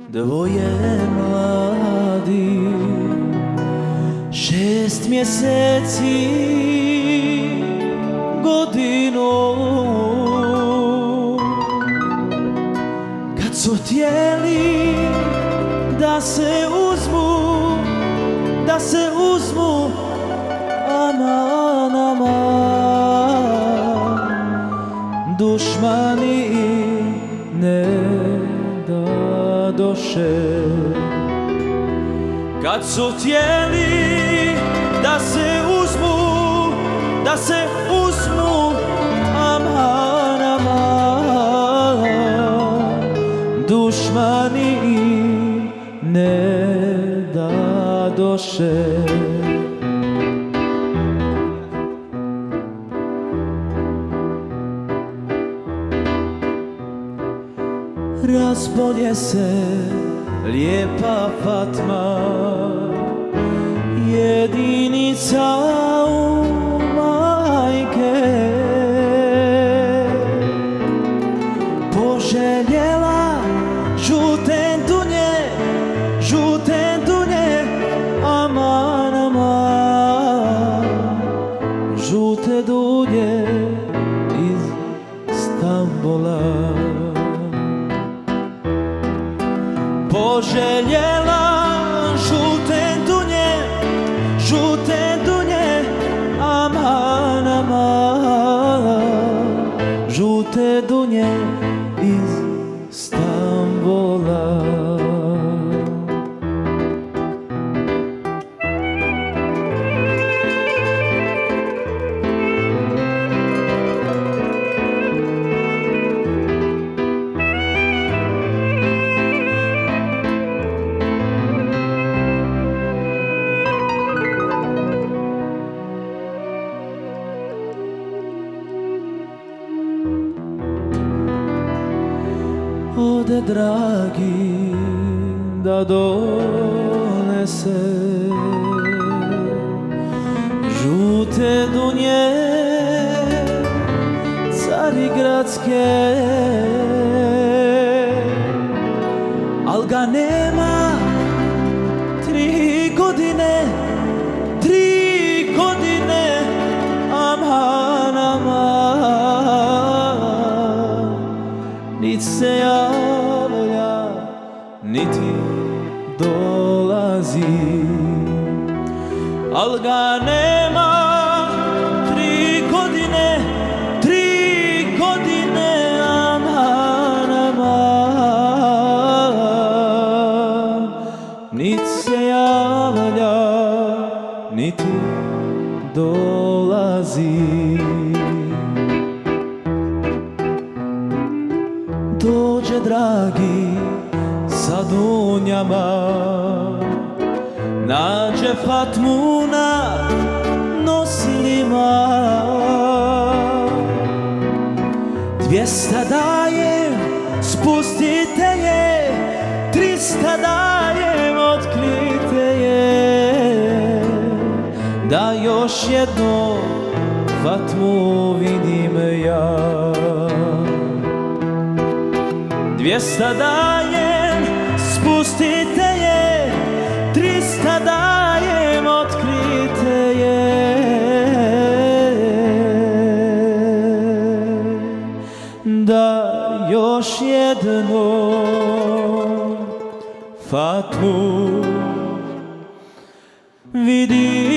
dvoje mladi, 6 mjeseci, godinu, kad su htjeli da se uzmu, aman, aman, dušmani ne dadoše. Kad su htjeli da se uzmu, aman, aman, dušmani ne dadoše. Razbolje se lijepa Fatma, jedinica u majke, poželjela žute dunje, aman, aman, žute dunje iz Stambola. Poželjela žute dunje, aman, aman, žute dunje iz Stambola. Ode dragi da donese žute dunje carigradske, al ga nema 3 godine, aman, aman, nit se javlja, niti dolazi, al ga nema 3 godine, aman, aman, nit se javlja, niti dolazi. Dođe dragi sa dunjama, nađe Fatmu na nosilima. 200 dajem, spustite je, 300 dajem, otkrite je, da još jedno Fatmu vidim ja. 200 dajem, spustite je, 300 dajem, otkrite je, da još jedno Fatmu vidim.